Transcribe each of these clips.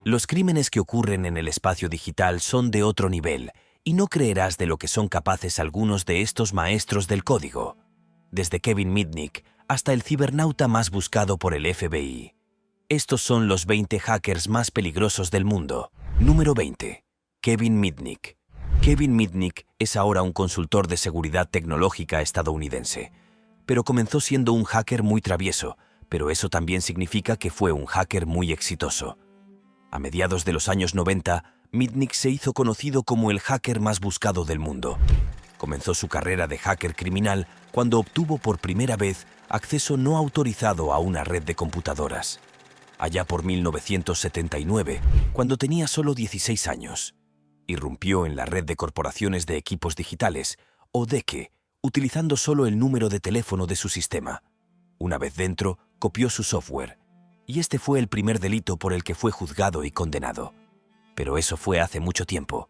Los crímenes que ocurren en el espacio digital son de otro nivel, y no creerás de lo que son capaces algunos de estos maestros del código. Desde Kevin Mitnick hasta el cibernauta más buscado por el FBI. Estos son los 20 hackers más peligrosos del mundo. Número 20. Kevin Mitnick. Kevin Mitnick es ahora un consultor de seguridad tecnológica estadounidense. Pero comenzó siendo un hacker muy travieso, pero eso también significa que fue un hacker muy exitoso. A mediados de los años 90, Mitnick se hizo conocido como el hacker más buscado del mundo. Comenzó su carrera de hacker criminal cuando obtuvo por primera vez acceso no autorizado a una red de computadoras. Allá por 1979, cuando tenía solo 16 años. Irrumpió en la red de corporaciones de equipos digitales, o DECE, utilizando solo el número de teléfono de su sistema. Una vez dentro, copió su software, y este fue el primer delito por el que fue juzgado y condenado. Pero eso fue hace mucho tiempo.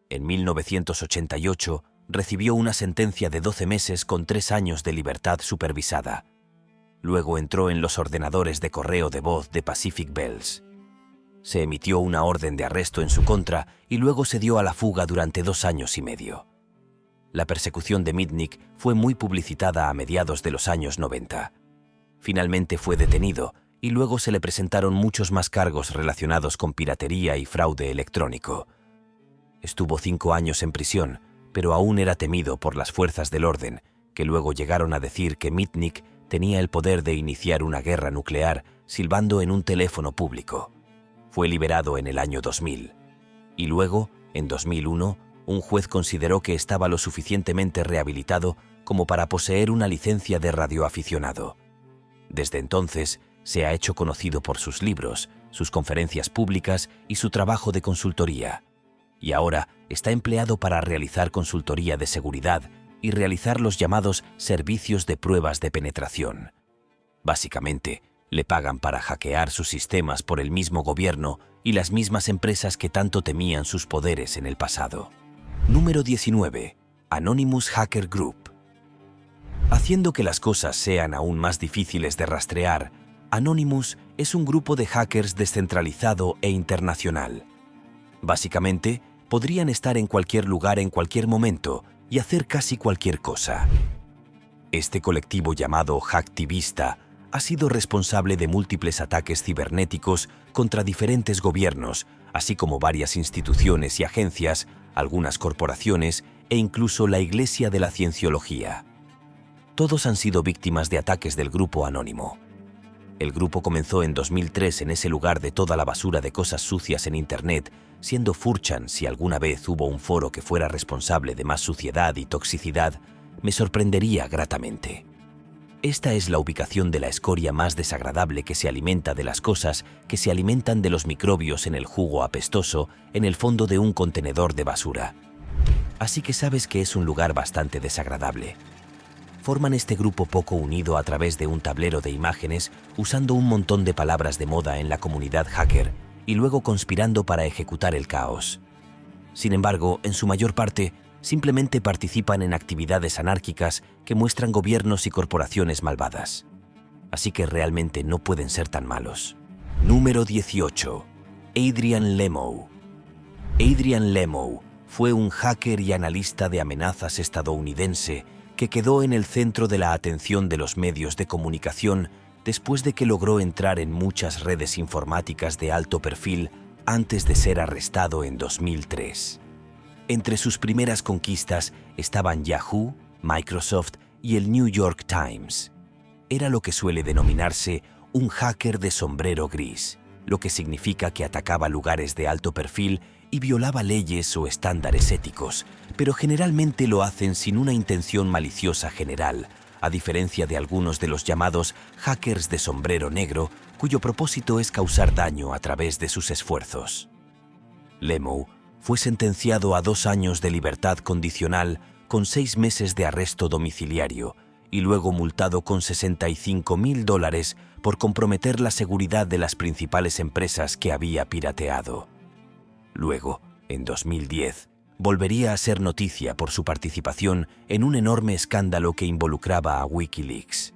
En 1988, recibió una sentencia de 12 meses con 3 años de libertad supervisada. Luego entró en los ordenadores de correo de voz de Pacific Bells. Se emitió una orden de arresto en su contra y luego se dio a la fuga durante 2 años y medio. La persecución de Mitnick fue muy publicitada a mediados de los años 90. Finalmente fue detenido y luego se le presentaron muchos más cargos relacionados con piratería y fraude electrónico. Estuvo 5 años en prisión, pero aún era temido por las fuerzas del orden, que luego llegaron a decir que Mitnick tenía el poder de iniciar una guerra nuclear silbando en un teléfono público. Fue liberado en el año 2000. Y luego, en 2001, un juez consideró que estaba lo suficientemente rehabilitado como para poseer una licencia de radioaficionado. Desde entonces, se ha hecho conocido por sus libros, sus conferencias públicas y su trabajo de consultoría. Y ahora está empleado para realizar consultoría de seguridad y realizar los llamados servicios de pruebas de penetración. Básicamente, le pagan para hackear sus sistemas por el mismo gobierno y las mismas empresas que tanto temían sus poderes en el pasado. Número 19. Anonymous Hacker Group. Haciendo que las cosas sean aún más difíciles de rastrear, Anonymous es un grupo de hackers descentralizado e internacional. Básicamente, podrían estar en cualquier lugar en cualquier momento y hacer casi cualquier cosa. Este colectivo llamado Hacktivista ha sido responsable de múltiples ataques cibernéticos contra diferentes gobiernos, así como varias instituciones y agencias, algunas corporaciones e incluso la Iglesia de la Cienciología. Todos han sido víctimas de ataques del grupo anónimo. El grupo comenzó en 2003 en ese lugar de toda la basura de cosas sucias en Internet, siendo 4chan, si alguna vez hubo un foro que fuera responsable de más suciedad y toxicidad, me sorprendería gratamente. Esta es la ubicación de la escoria más desagradable que se alimenta de las cosas que se alimentan de los microbios en el jugo apestoso en el fondo de un contenedor de basura. Así que sabes que es un lugar bastante desagradable. Forman este grupo poco unido a través de un tablero de imágenes usando un montón de palabras de moda en la comunidad hacker y luego conspirando para ejecutar el caos. Sin embargo, en su mayor parte, simplemente participan en actividades anárquicas que muestran gobiernos y corporaciones malvadas. Así que realmente no pueden ser tan malos. Número 18. Adrian Lemo. Adrian Lemo fue un hacker y analista de amenazas estadounidense que quedó en el centro de la atención de los medios de comunicación después de que logró entrar en muchas redes informáticas de alto perfil antes de ser arrestado en 2003. Entre sus primeras conquistas estaban Yahoo, Microsoft y el New York Times. Era lo que suele denominarse un hacker de sombrero gris, lo que significa que atacaba lugares de alto perfil y violaba leyes o estándares éticos, pero generalmente lo hacen sin una intención maliciosa general, a diferencia de algunos de los llamados hackers de sombrero negro, cuyo propósito es causar daño a través de sus esfuerzos. Lemo fue sentenciado a 2 años de libertad condicional con 6 meses de arresto domiciliario y luego multado con $65,000 por comprometer la seguridad de las principales empresas que había pirateado. Luego, en 2010, volvería a ser noticia por su participación en un enorme escándalo que involucraba a Wikileaks.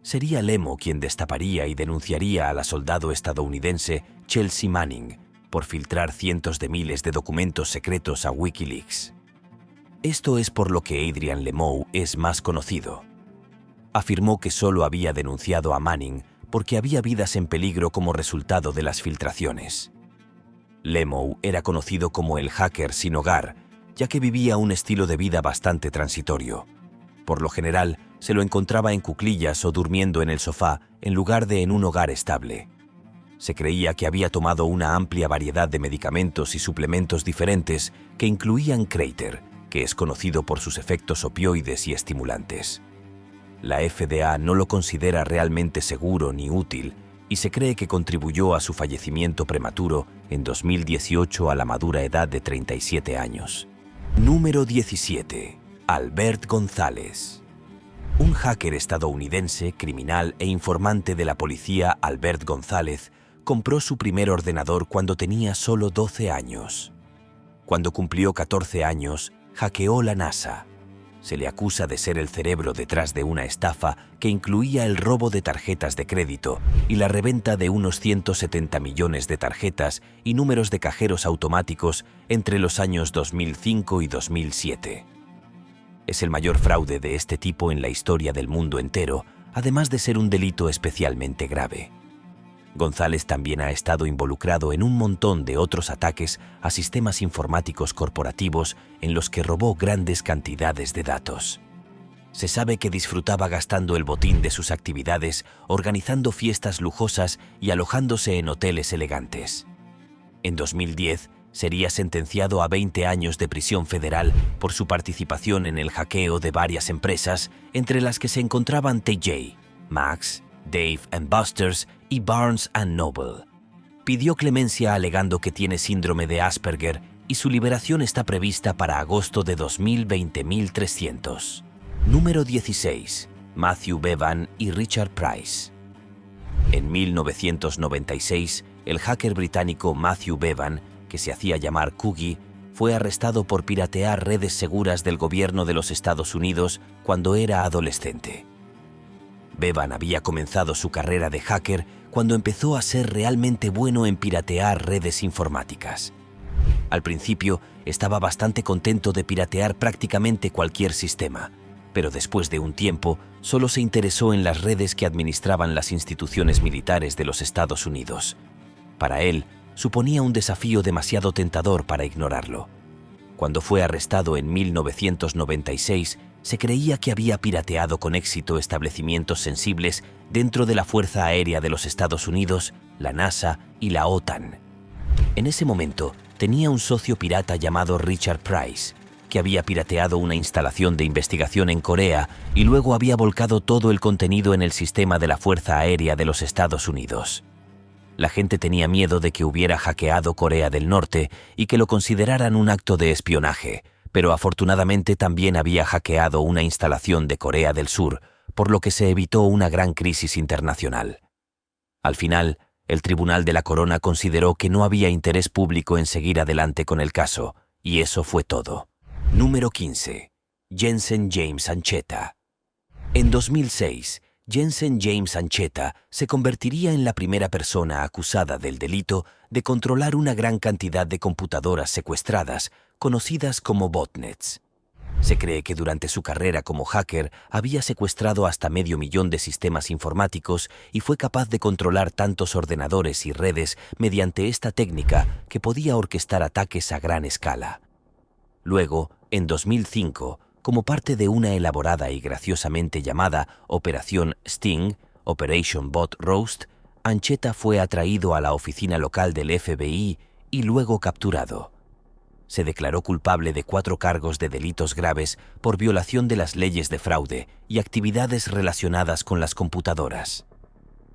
Sería Lemo quien destaparía y denunciaría a la soldado estadounidense Chelsea Manning, por filtrar cientos de miles de documentos secretos a Wikileaks. Esto es por lo que Adrian LeMoux es más conocido. Afirmó que solo había denunciado a Manning porque había vidas en peligro como resultado de las filtraciones. LeMoux era conocido como el hacker sin hogar, ya que vivía un estilo de vida bastante transitorio. Por lo general, se lo encontraba en cuclillas o durmiendo en el sofá en lugar de en un hogar estable. Se creía que había tomado una amplia variedad de medicamentos y suplementos diferentes que incluían Kreiter, que es conocido por sus efectos opioides y estimulantes. La FDA no lo considera realmente seguro ni útil y se cree que contribuyó a su fallecimiento prematuro en 2018 a la madura edad de 37 años. Número 17. Albert González. Un hacker estadounidense, criminal e informante de la policía, Albert González, compró su primer ordenador cuando tenía solo 12 años. Cuando cumplió 14 años, hackeó la NASA. Se le acusa de ser el cerebro detrás de una estafa que incluía el robo de tarjetas de crédito y la reventa de unos 170 millones de tarjetas y números de cajeros automáticos entre los años 2005 y 2007. Es el mayor fraude de este tipo en la historia del mundo entero, además de ser un delito especialmente grave. González también ha estado involucrado en un montón de otros ataques a sistemas informáticos corporativos en los que robó grandes cantidades de datos. Se sabe que disfrutaba gastando el botín de sus actividades, organizando fiestas lujosas y alojándose en hoteles elegantes. En 2010, sería sentenciado a 20 años de prisión federal por su participación en el hackeo de varias empresas, entre las que se encontraban TJ, Maxx, Dave & Buster's y Barnes & Noble. Pidió clemencia alegando que tiene síndrome de Asperger y su liberación está prevista para agosto de 2020. Número 16. Matthew Bevan y Richard Price. En 1996, el hacker británico Matthew Bevan, que se hacía llamar Cookie, fue arrestado por piratear redes seguras del gobierno de los Estados Unidos cuando era adolescente. Bevan había comenzado su carrera de hacker cuando empezó a ser realmente bueno en piratear redes informáticas. Al principio, estaba bastante contento de piratear prácticamente cualquier sistema, pero después de un tiempo, solo se interesó en las redes que administraban las instituciones militares de los Estados Unidos. Para él, suponía un desafío demasiado tentador para ignorarlo. Cuando fue arrestado en 1996, se creía que había pirateado con éxito establecimientos sensibles dentro de la Fuerza Aérea de los Estados Unidos, la NASA y la OTAN. En ese momento, tenía un socio pirata llamado Richard Price, que había pirateado una instalación de investigación en Corea y luego había volcado todo el contenido en el sistema de la Fuerza Aérea de los Estados Unidos. La gente tenía miedo de que hubiera hackeado Corea del Norte y que lo consideraran un acto de espionaje, pero afortunadamente también había hackeado una instalación de Corea del Sur, por lo que se evitó una gran crisis internacional. Al final, el Tribunal de la Corona consideró que no había interés público en seguir adelante con el caso, y eso fue todo. Número 15. Jensen James Ancheta. En 2006, Jensen James Ancheta se convertiría en la primera persona acusada del delito de controlar una gran cantidad de computadoras secuestradas, conocidas como botnets. Se cree que durante su carrera como hacker había secuestrado hasta 500.000 de sistemas informáticos y fue capaz de controlar tantos ordenadores y redes mediante esta técnica que podía orquestar ataques a gran escala. Luego, en 2005, como parte de una elaborada y graciosamente llamada Operación Sting, Operation Bot Roast, Ancheta fue atraído a la oficina local del FBI y luego capturado. Se declaró culpable de 4 cargos de delitos graves por violación de las leyes de fraude y actividades relacionadas con las computadoras.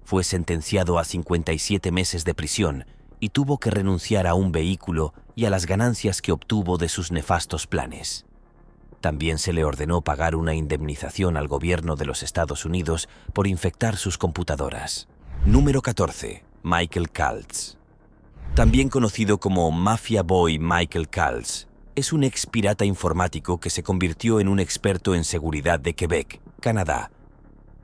Fue sentenciado a 57 meses de prisión y tuvo que renunciar a un vehículo y a las ganancias que obtuvo de sus nefastos planes. También se le ordenó pagar una indemnización al gobierno de los Estados Unidos por infectar sus computadoras. Número 14. Michael Kaltz. También conocido como Mafia Boy Michael Kaltz, es un ex pirata informático que se convirtió en un experto en seguridad de Quebec, Canadá.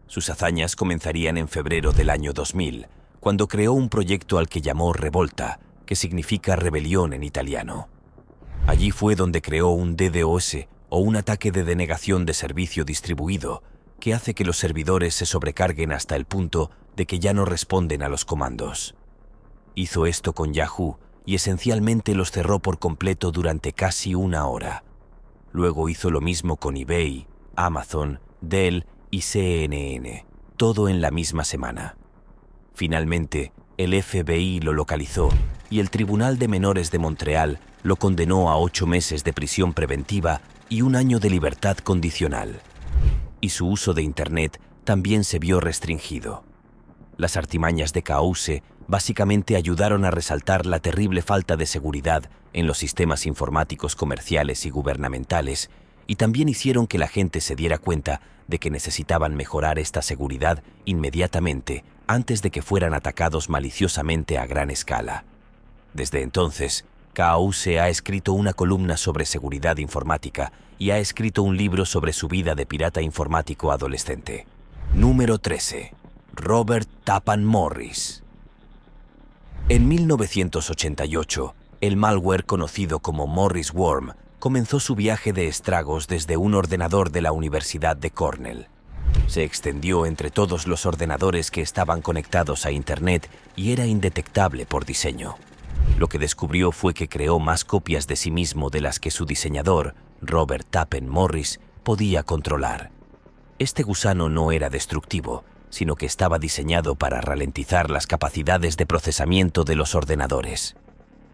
Sus hazañas comenzarían en febrero del año 2000, cuando creó un proyecto al que llamó Revolta, que significa rebelión en italiano. Allí fue donde creó un DDoS, o un ataque de denegación de servicio distribuido, que hace que los servidores se sobrecarguen hasta el punto de que ya no responden a los comandos. Hizo esto con Yahoo y esencialmente los cerró por completo durante casi una hora. Luego hizo lo mismo con eBay, Amazon, Dell y CNN, todo en la misma semana. Finalmente, el FBI lo localizó y el Tribunal de Menores de Montreal lo condenó a 8 meses de prisión preventiva y 1 año de libertad condicional. Y su uso de Internet también se vio restringido. Las artimañas de Cahuse básicamente ayudaron a resaltar la terrible falta de seguridad en los sistemas informáticos comerciales y gubernamentales, y también hicieron que la gente se diera cuenta de que necesitaban mejorar esta seguridad inmediatamente antes de que fueran atacados maliciosamente a gran escala. Desde entonces, Cahuse ha escrito una columna sobre seguridad informática y ha escrito un libro sobre su vida de pirata informático adolescente. Número 13. Robert Tappan Morris. En 1988, el malware conocido como Morris Worm comenzó su viaje de estragos desde un ordenador de la Universidad de Cornell. Se extendió entre todos los ordenadores que estaban conectados a Internet y era indetectable por diseño. Lo que descubrió fue que creó más copias de sí mismo de las que su diseñador, Robert Tappan Morris, podía controlar. Este gusano no era destructivo, sino que estaba diseñado para ralentizar las capacidades de procesamiento de los ordenadores.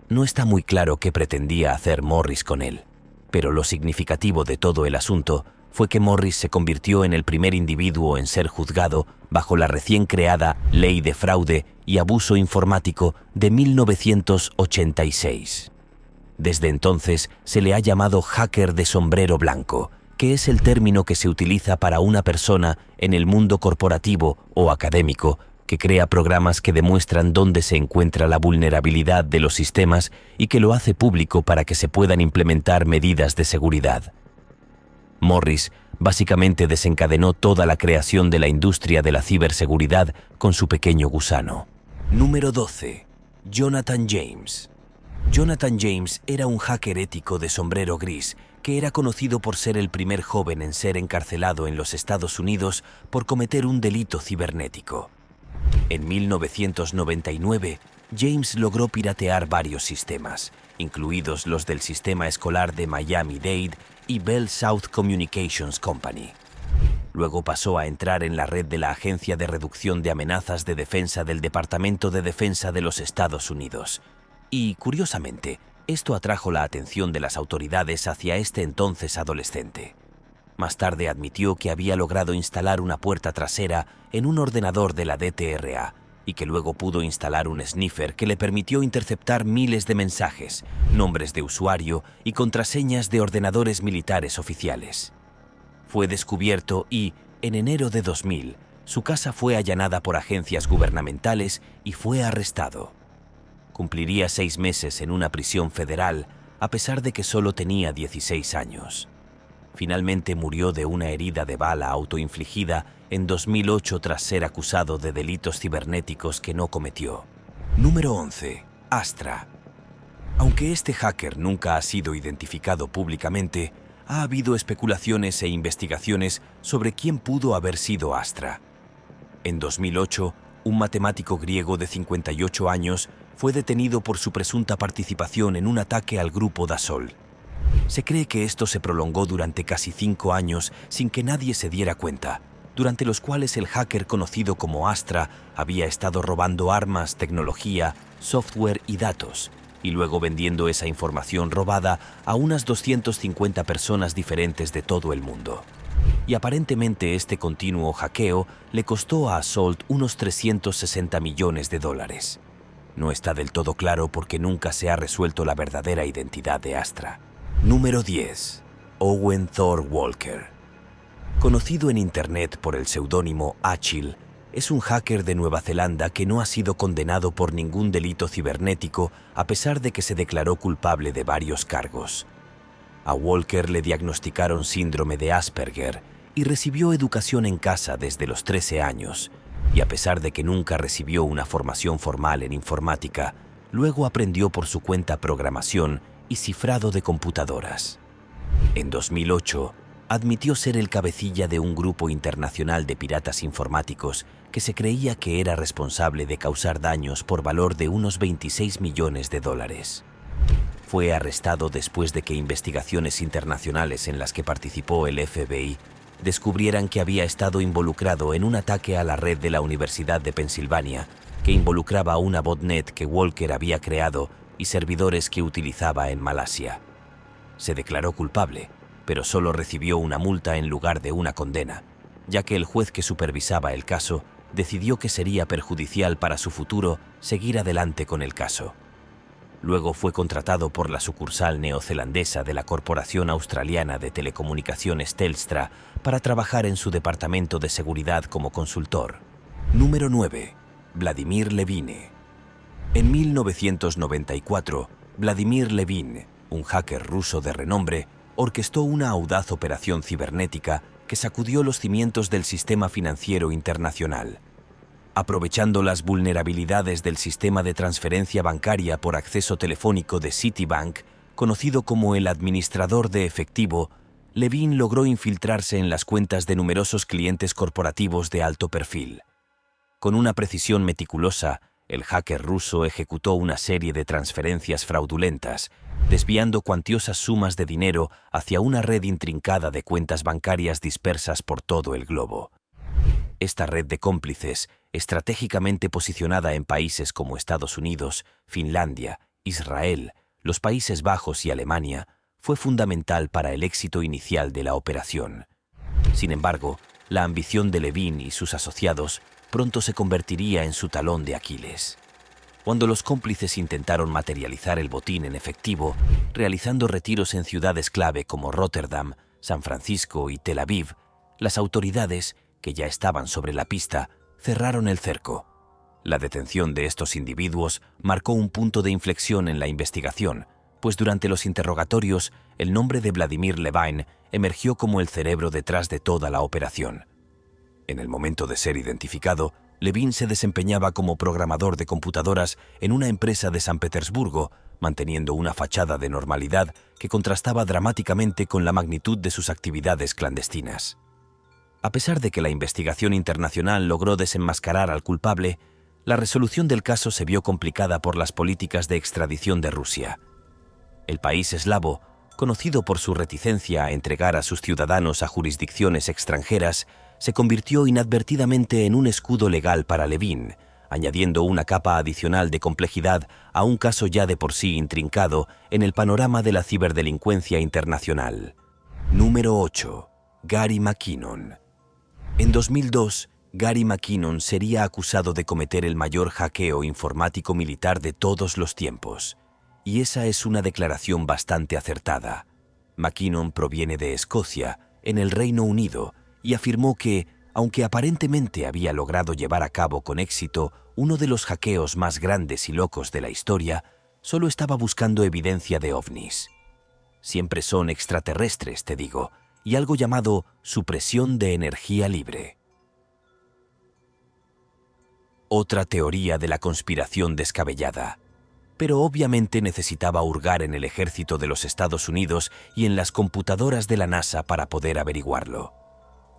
No está muy claro qué pretendía hacer Morris con él, pero lo significativo de todo el asunto fue que Morris se convirtió en el primer individuo en ser juzgado bajo la recién creada Ley de Fraude y Abuso Informático de 1986. Desde entonces se le ha llamado hacker de sombrero blanco, que es el término que se utiliza para una persona en el mundo corporativo o académico que crea programas que demuestran dónde se encuentra la vulnerabilidad de los sistemas y que lo hace público para que se puedan implementar medidas de seguridad. Morris básicamente desencadenó toda la creación de la industria de la ciberseguridad con su pequeño gusano. Número 12. Jonathan James. Jonathan James era un hacker ético de sombrero gris que era conocido por ser el primer joven en ser encarcelado en los Estados Unidos por cometer un delito cibernético. En 1999, James logró piratear varios sistemas, incluidos los del sistema escolar de Miami-Dade y Bell South Communications Company. Luego pasó a entrar en la red de la Agencia de Reducción de Amenazas de Defensa del Departamento de Defensa de los Estados Unidos. Y, curiosamente, esto atrajo la atención de las autoridades hacia este entonces adolescente. Más tarde admitió que había logrado instalar una puerta trasera en un ordenador de la DTRA y que luego pudo instalar un sniffer que le permitió interceptar miles de mensajes, nombres de usuario y contraseñas de ordenadores militares oficiales. Fue descubierto y, en enero de 2000, su casa fue allanada por agencias gubernamentales y fue arrestado. Cumpliría 6 meses en una prisión federal, a pesar de que solo tenía 16 años. Finalmente murió de una herida de bala autoinfligida en 2008 tras ser acusado de delitos cibernéticos que no cometió. Número 11. Astra. Aunque este hacker nunca ha sido identificado públicamente, ha habido especulaciones e investigaciones sobre quién pudo haber sido Astra. En 2008, un matemático griego de 58 años fue detenido por su presunta participación en un ataque al grupo Dassault. Se cree que esto se prolongó durante casi 5 años sin que nadie se diera cuenta, durante los cuales el hacker conocido como Astra había estado robando armas, tecnología, software y datos, y luego vendiendo esa información robada a unas 250 personas diferentes de todo el mundo. Y aparentemente este continuo hackeo le costó a Assault unos $360 millones. No está del todo claro porque nunca se ha resuelto la verdadera identidad de Astra. Número 10. Owen Thor Walker. Conocido en Internet por el seudónimo Achil, es un hacker de Nueva Zelanda que no ha sido condenado por ningún delito cibernético a pesar de que se declaró culpable de varios cargos. A Walker le diagnosticaron síndrome de Asperger y recibió educación en casa desde los 13 años, y a pesar de que nunca recibió una formación formal en informática, Luego aprendió por su cuenta programación y cifrado de computadoras. En 2008, admitió ser el cabecilla de un grupo internacional de piratas informáticos que se creía que era responsable de causar daños por valor de unos 26 millones de dólares. Fue arrestado después de que investigaciones internacionales en las que participó el FBI descubrieran que había estado involucrado en un ataque a la red de la Universidad de Pensilvania que involucraba una botnet que Walker había creado y servidores que utilizaba en Malasia. Se declaró culpable, pero solo recibió una multa en lugar de una condena, ya que el juez que supervisaba el caso decidió que sería perjudicial para su futuro seguir adelante con el caso. Luego fue contratado por la sucursal neozelandesa de la Corporación Australiana de Telecomunicaciones Telstra para trabajar en su departamento de seguridad como consultor. Número 9. Vladimir Levine. En 1994, Vladimir Levine, un hacker ruso de renombre, orquestó una audaz operación cibernética que sacudió los cimientos del sistema financiero internacional. Aprovechando las vulnerabilidades del sistema de transferencia bancaria por acceso telefónico de Citibank, conocido como el administrador de efectivo, Levine logró infiltrarse en las cuentas de numerosos clientes corporativos de alto perfil. Con una precisión meticulosa, el hacker ruso ejecutó una serie de transferencias fraudulentas, desviando cuantiosas sumas de dinero hacia una red intrincada de cuentas bancarias dispersas por todo el globo. Esta red de cómplices, estratégicamente posicionada en países como Estados Unidos, Finlandia, Israel, los Países Bajos y Alemania, fue fundamental para el éxito inicial de la operación. Sin embargo, la ambición de Levine y sus asociados pronto se convertiría en su talón de Aquiles. Cuando los cómplices intentaron materializar el botín en efectivo, realizando retiros en ciudades clave como Rotterdam, San Francisco y Tel Aviv, las autoridades, que ya estaban sobre la pista, cerraron el cerco. La detención de estos individuos marcó un punto de inflexión en la investigación, pues durante los interrogatorios, el nombre de Vladimir Levine emergió como el cerebro detrás de toda la operación. En el momento de ser identificado, Levine se desempeñaba como programador de computadoras en una empresa de San Petersburgo, manteniendo una fachada de normalidad que contrastaba dramáticamente con la magnitud de sus actividades clandestinas. A pesar de que la investigación internacional logró desenmascarar al culpable, la resolución del caso se vio complicada por las políticas de extradición de Rusia. El país eslavo, conocido por su reticencia a entregar a sus ciudadanos a jurisdicciones extranjeras, se convirtió inadvertidamente en un escudo legal para Levine, añadiendo una capa adicional de complejidad a un caso ya de por sí intrincado en el panorama de la ciberdelincuencia internacional. Número 8. Gary McKinnon. En 2002, Gary McKinnon sería acusado de cometer el mayor hackeo informático militar de todos los tiempos. Y esa es una declaración bastante acertada. McKinnon proviene de Escocia, en el Reino Unido, y afirmó que, aunque aparentemente había logrado llevar a cabo con éxito uno de los hackeos más grandes y locos de la historia, solo estaba buscando evidencia de ovnis. Siempre son extraterrestres, te digo, y algo llamado supresión de energía libre. Otra teoría de la conspiración descabellada. Pero obviamente necesitaba hurgar en el ejército de los Estados Unidos y en las computadoras de la NASA para poder averiguarlo.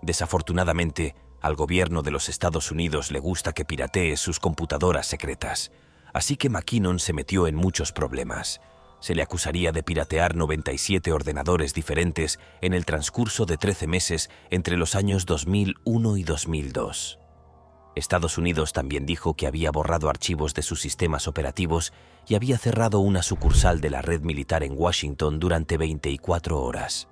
Desafortunadamente, al gobierno de los Estados Unidos le gusta que piratee sus computadoras secretas, así que McKinnon se metió en muchos problemas. Se le acusaría de piratear 97 ordenadores diferentes en el transcurso de 13 meses entre los años 2001 y 2002. Estados Unidos también dijo que había borrado archivos de sus sistemas operativos y había cerrado una sucursal de la red militar en Washington durante 24 horas.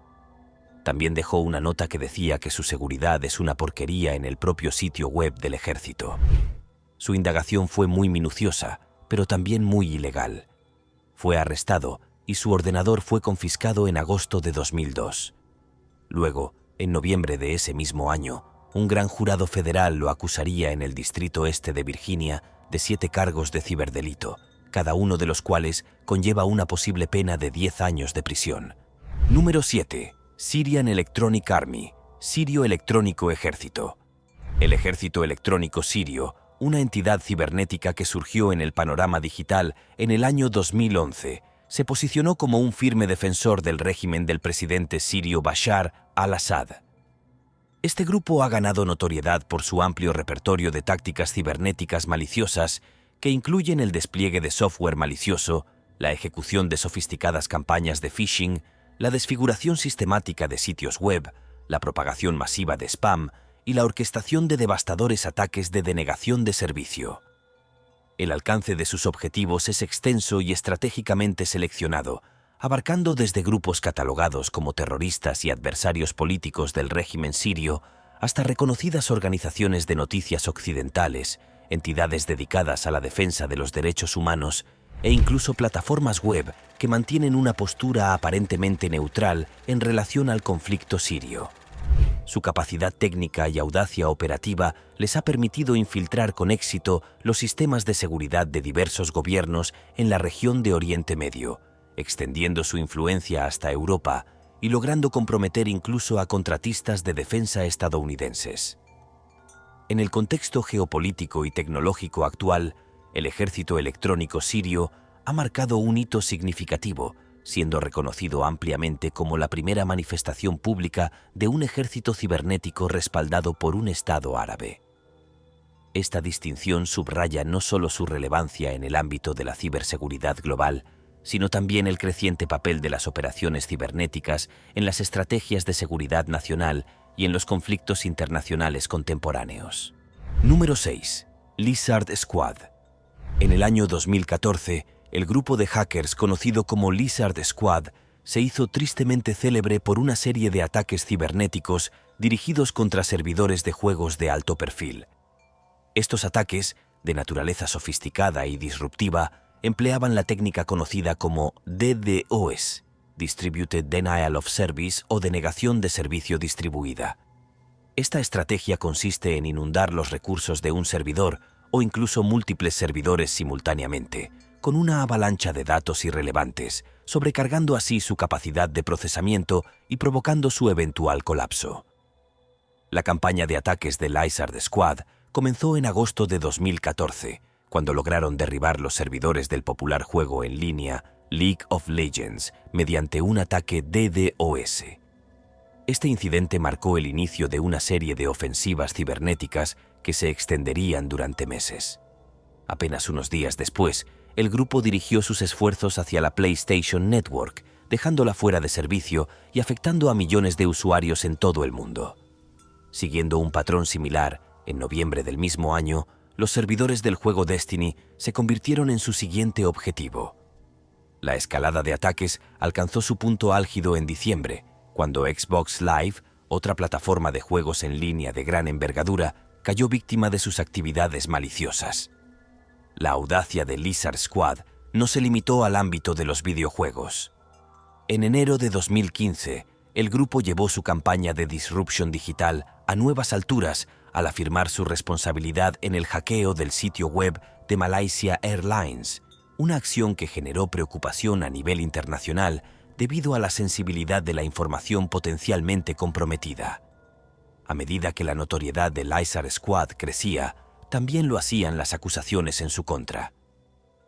También dejó una nota que decía que su seguridad es una porquería en el propio sitio web del ejército. Su indagación fue muy minuciosa, pero también muy ilegal. Fue arrestado y su ordenador fue confiscado en agosto de 2002. Luego, en noviembre de ese mismo año, un gran jurado federal lo acusaría en el Distrito Este de Virginia de 7 cargos de ciberdelito, cada uno de los cuales conlleva una posible pena de 10 años de prisión. Número 7. Syrian Electronic Army, Sirio Electrónico Ejército. El Ejército Electrónico Sirio, una entidad cibernética que surgió en el panorama digital en el año 2011, se posicionó como un firme defensor del régimen del presidente sirio Bashar al-Assad. Este grupo ha ganado notoriedad por su amplio repertorio de tácticas cibernéticas maliciosas que incluyen el despliegue de software malicioso, la ejecución de sofisticadas campañas de phishing, la desfiguración sistemática de sitios web, la propagación masiva de spam y la orquestación de devastadores ataques de denegación de servicio. El alcance de sus objetivos es extenso y estratégicamente seleccionado, abarcando desde grupos catalogados como terroristas y adversarios políticos del régimen sirio hasta reconocidas organizaciones de noticias occidentales, entidades dedicadas a la defensa de los derechos humanos e incluso plataformas web que mantienen una postura aparentemente neutral en relación al conflicto sirio. Su capacidad técnica y audacia operativa les ha permitido infiltrar con éxito los sistemas de seguridad de diversos gobiernos en la región de Oriente Medio, extendiendo su influencia hasta Europa y logrando comprometer incluso a contratistas de defensa estadounidenses. En el contexto geopolítico y tecnológico actual, el ejército electrónico sirio ha marcado un hito significativo, siendo reconocido ampliamente como la primera manifestación pública de un ejército cibernético respaldado por un Estado árabe. Esta distinción subraya no solo su relevancia en el ámbito de la ciberseguridad global, sino también el creciente papel de las operaciones cibernéticas en las estrategias de seguridad nacional y en los conflictos internacionales contemporáneos. Número 6. Lizard Squad. En el año 2014, el grupo de hackers conocido como Lizard Squad se hizo tristemente célebre por una serie de ataques cibernéticos dirigidos contra servidores de juegos de alto perfil. Estos ataques, de naturaleza sofisticada y disruptiva, empleaban la técnica conocida como DDoS, Distributed Denial of Service o denegación de servicio distribuida. Esta estrategia consiste en inundar los recursos de un servidor o incluso múltiples servidores simultáneamente, con una avalancha de datos irrelevantes, sobrecargando así su capacidad de procesamiento y provocando su eventual colapso. La campaña de ataques de Lizard Squad comenzó en agosto de 2014, cuando lograron derribar los servidores del popular juego en línea League of Legends mediante un ataque DDoS. Este incidente marcó el inicio de una serie de ofensivas cibernéticas que se extenderían durante meses. Apenas unos días después, el grupo dirigió sus esfuerzos hacia la PlayStation Network, dejándola fuera de servicio y afectando a millones de usuarios en todo el mundo. Siguiendo un patrón similar, en noviembre del mismo año, los servidores del juego Destiny se convirtieron en su siguiente objetivo. La escalada de ataques alcanzó su punto álgido en diciembre, cuando Xbox Live, otra plataforma de juegos en línea de gran envergadura, cayó víctima de sus actividades maliciosas. La audacia de Lizard Squad no se limitó al ámbito de los videojuegos. En enero de 2015, el grupo llevó su campaña de disruption digital a nuevas alturas al afirmar su responsabilidad en el hackeo del sitio web de Malaysia Airlines, una acción que generó preocupación a nivel internacional debido a la sensibilidad de la información potencialmente comprometida. A medida que la notoriedad de Lizard Squad crecía, también lo hacían las acusaciones en su contra.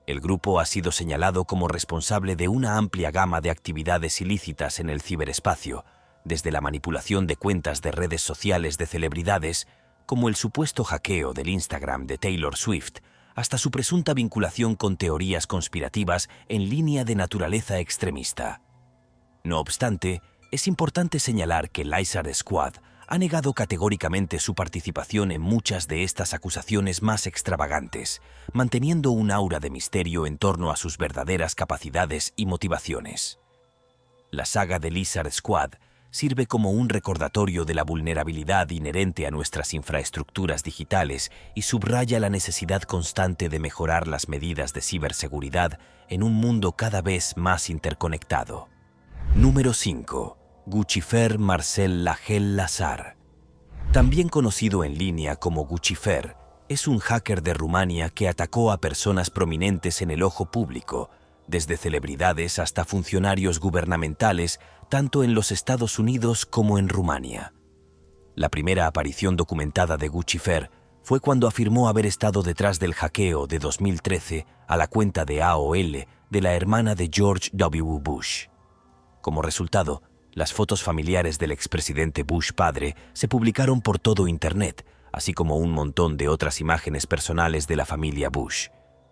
El grupo ha sido señalado como responsable de una amplia gama de actividades ilícitas en el ciberespacio, desde la manipulación de cuentas de redes sociales de celebridades, como el supuesto hackeo del Instagram de Taylor Swift, hasta su presunta vinculación con teorías conspirativas en línea de naturaleza extremista. No obstante, es importante señalar que Lizard Squad ha negado categóricamente su participación en muchas de estas acusaciones más extravagantes, manteniendo un aura de misterio en torno a sus verdaderas capacidades y motivaciones. La saga de Lizard Squad sirve como un recordatorio de la vulnerabilidad inherente a nuestras infraestructuras digitales y subraya la necesidad constante de mejorar las medidas de ciberseguridad en un mundo cada vez más interconectado. Número 5. Guccifer Marcel Lagel Lazar. También conocido en línea como Guccifer, es un hacker de Rumania que atacó a personas prominentes en el ojo público, desde celebridades hasta funcionarios gubernamentales, tanto en los Estados Unidos como en Rumania. La primera aparición documentada de Guccifer fue cuando afirmó haber estado detrás del hackeo de 2013 a la cuenta de AOL de la hermana de George W. Bush. Como resultado, las fotos familiares del expresidente Bush padre se publicaron por todo Internet, así como un montón de otras imágenes personales de la familia Bush.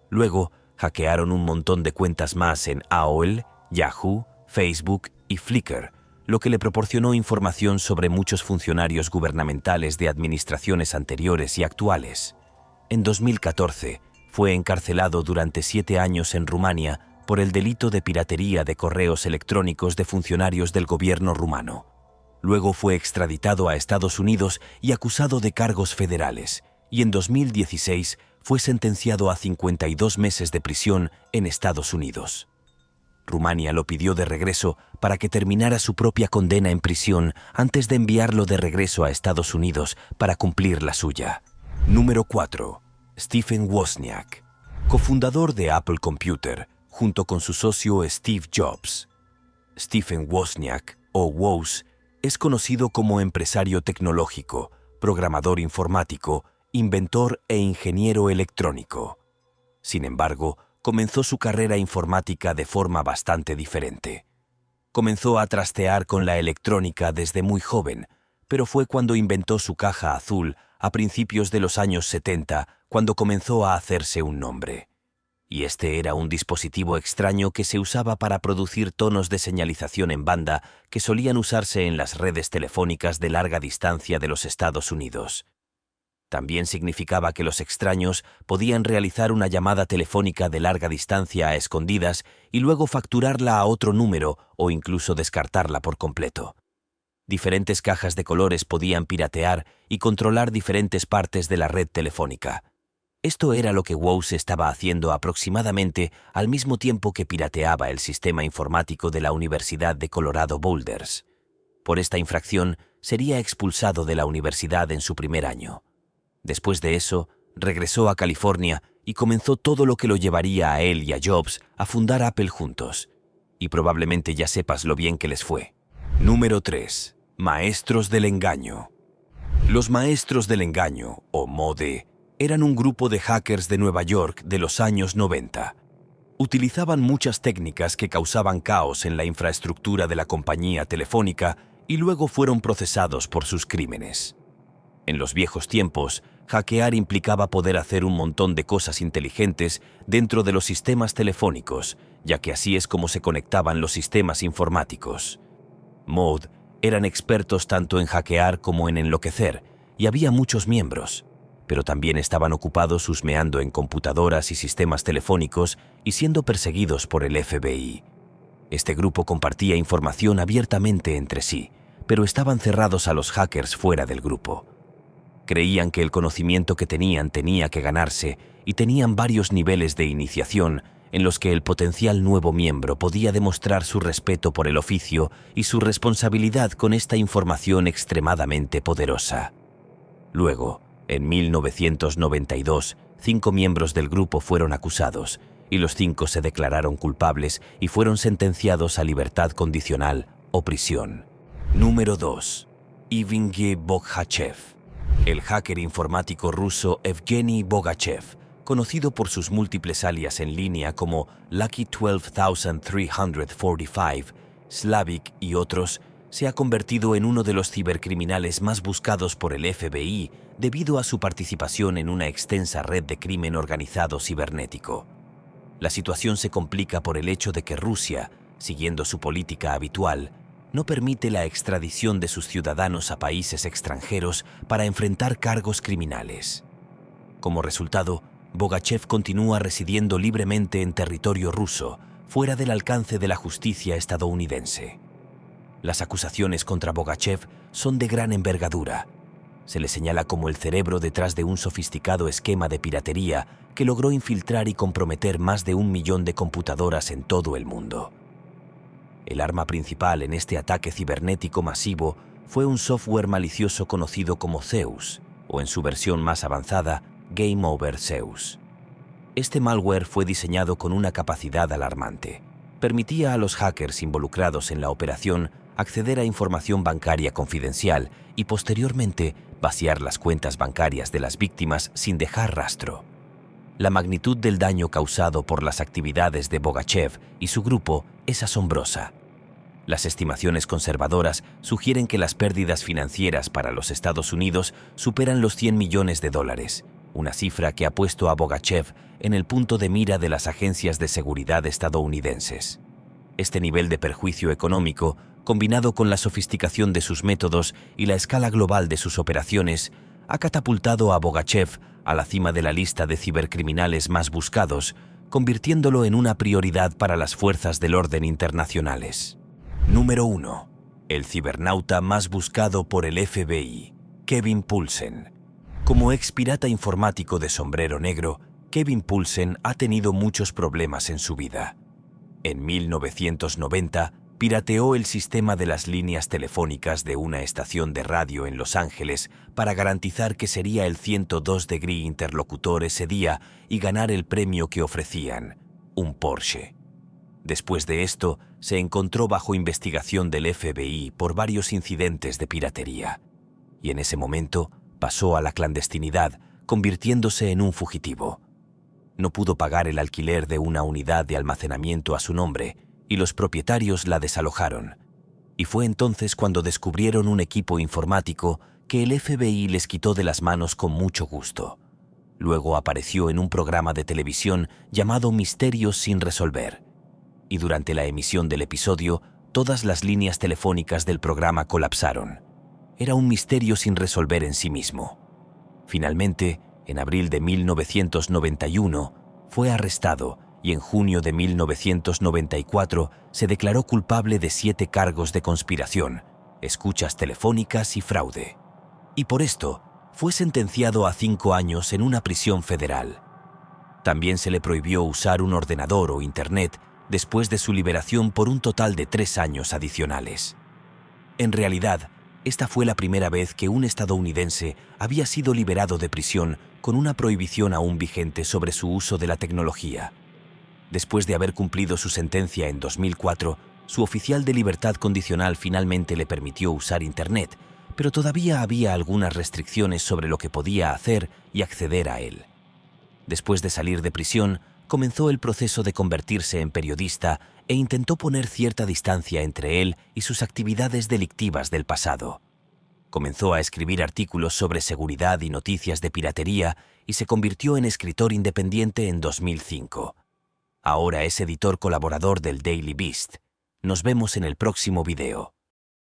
Luego, hackearon un montón de cuentas más en AOL, Yahoo, Facebook y Flickr, lo que le proporcionó información sobre muchos funcionarios gubernamentales de administraciones anteriores y actuales. En 2014, fue encarcelado durante 7 años en Rumania por el delito de piratería de correos electrónicos de funcionarios del gobierno rumano. Luego fue extraditado a Estados Unidos y acusado de cargos federales, y en 2016 fue sentenciado a 52 meses de prisión en Estados Unidos. Rumania lo pidió de regreso para que terminara su propia condena en prisión antes de enviarlo de regreso a Estados Unidos para cumplir la suya. Número 4. Stephen Wozniak, cofundador de Apple Computer, junto con su socio Steve Jobs. Stephen Wozniak, o Woz, es conocido como empresario tecnológico, programador informático, inventor e ingeniero electrónico. Sin embargo, comenzó su carrera informática de forma bastante diferente. Comenzó a trastear con la electrónica desde muy joven, pero fue cuando inventó su caja azul a principios de los años 70 cuando comenzó a hacerse un nombre. Y este era un dispositivo extraño que se usaba para producir tonos de señalización en banda que solían usarse en las redes telefónicas de larga distancia de los Estados Unidos. También significaba que los extraños podían realizar una llamada telefónica de larga distancia a escondidas y luego facturarla a otro número o incluso descartarla por completo. Diferentes cajas de colores podían piratear y controlar diferentes partes de la red telefónica. Esto era lo que Woz estaba haciendo aproximadamente al mismo tiempo que pirateaba el sistema informático de la Universidad de Colorado Boulders. Por esta infracción, sería expulsado de la universidad en su primer año. Después de eso, regresó a California y comenzó todo lo que lo llevaría a él y a Jobs a fundar Apple juntos. Y probablemente ya sepas lo bien que les fue. Número 3. Maestros del engaño. Los maestros del engaño, o MODE, eran un grupo de hackers de Nueva York de los años 90. Utilizaban muchas técnicas que causaban caos en la infraestructura de la compañía telefónica y luego fueron procesados por sus crímenes. En los viejos tiempos, hackear implicaba poder hacer un montón de cosas inteligentes dentro de los sistemas telefónicos, ya que así es como se conectaban los sistemas informáticos. MOD eran expertos tanto en hackear como en enloquecer, y había muchos miembros, pero también estaban ocupados husmeando en computadoras y sistemas telefónicos y siendo perseguidos por el FBI. Este grupo compartía información abiertamente entre sí, pero estaban cerrados a los hackers fuera del grupo. Creían que el conocimiento que tenían tenía que ganarse y tenían varios niveles de iniciación en los que el potencial nuevo miembro podía demostrar su respeto por el oficio y su responsabilidad con esta información extremadamente poderosa. Luego, en 1992, 5 miembros del grupo fueron acusados y los 5 se declararon culpables y fueron sentenciados a libertad condicional o prisión. Número 2. Evgeny Bogachev. El hacker informático ruso Evgeny Bogachev, conocido por sus múltiples alias en línea como Lucky 12345, Slavik y otros, se ha convertido en uno de los cibercriminales más buscados por el FBI debido a su participación en una extensa red de crimen organizado cibernético. La situación se complica por el hecho de que Rusia, siguiendo su política habitual, no permite la extradición de sus ciudadanos a países extranjeros para enfrentar cargos criminales. Como resultado, Bogachev continúa residiendo libremente en territorio ruso, fuera del alcance de la justicia estadounidense. Las acusaciones contra Bogachev son de gran envergadura. Se le señala como el cerebro detrás de un sofisticado esquema de piratería que logró infiltrar y comprometer más de 1 millón de computadoras en todo el mundo. El arma principal en este ataque cibernético masivo fue un software malicioso conocido como Zeus, o en su versión más avanzada, Game Over Zeus. Este malware fue diseñado con una capacidad alarmante. Permitía a los hackers involucrados en la operación acceder a información bancaria confidencial y posteriormente vaciar las cuentas bancarias de las víctimas sin dejar rastro. La magnitud del daño causado por las actividades de Bogachev y su grupo es asombrosa. Las estimaciones conservadoras sugieren que las pérdidas financieras para los Estados Unidos superan los 100 millones de dólares, una cifra que ha puesto a Bogachev en el punto de mira de las agencias de seguridad estadounidenses. Este nivel de perjuicio económico, combinado con la sofisticación de sus métodos y la escala global de sus operaciones, ha catapultado a Bogachev a la cima de la lista de cibercriminales más buscados, convirtiéndolo en una prioridad para las fuerzas del orden internacionales. Número 1. El cibernauta más buscado por el FBI, Kevin Poulsen. Como ex pirata informático de sombrero negro, Kevin Poulsen ha tenido muchos problemas en su vida. En 1990, pirateó el sistema de las líneas telefónicas de una estación de radio en Los Ángeles para garantizar que sería el 102 degree interlocutor ese día y ganar el premio que ofrecían, un Porsche. Después de esto, se encontró bajo investigación del FBI por varios incidentes de piratería. Y en ese momento pasó a la clandestinidad, convirtiéndose en un fugitivo. No pudo pagar el alquiler de una unidad de almacenamiento a su nombre y los propietarios la desalojaron. Y fue entonces cuando descubrieron un equipo informático que el FBI les quitó de las manos con mucho gusto. Luego apareció en un programa de televisión llamado Misterios sin resolver. Y durante la emisión del episodio, todas las líneas telefónicas del programa colapsaron. Era un misterio sin resolver en sí mismo. Finalmente, en abril de 1991, fue arrestado y en junio de 1994 se declaró culpable de 7 cargos de conspiración, escuchas telefónicas y fraude. Y por esto, fue sentenciado a 5 años en una prisión federal. También se le prohibió usar un ordenador o internet después de su liberación por un total de 3 años adicionales. En realidad, esta fue la primera vez que un estadounidense había sido liberado de prisión con una prohibición aún vigente sobre su uso de la tecnología. Después de haber cumplido su sentencia en 2004, su oficial de libertad condicional finalmente le permitió usar Internet, pero todavía había algunas restricciones sobre lo que podía hacer y acceder a él. Después de salir de prisión, comenzó el proceso de convertirse en periodista e intentó poner cierta distancia entre él y sus actividades delictivas del pasado. Comenzó a escribir artículos sobre seguridad y noticias de piratería y se convirtió en escritor independiente en 2005. Ahora es editor colaborador del Daily Beast. Nos vemos en el próximo video.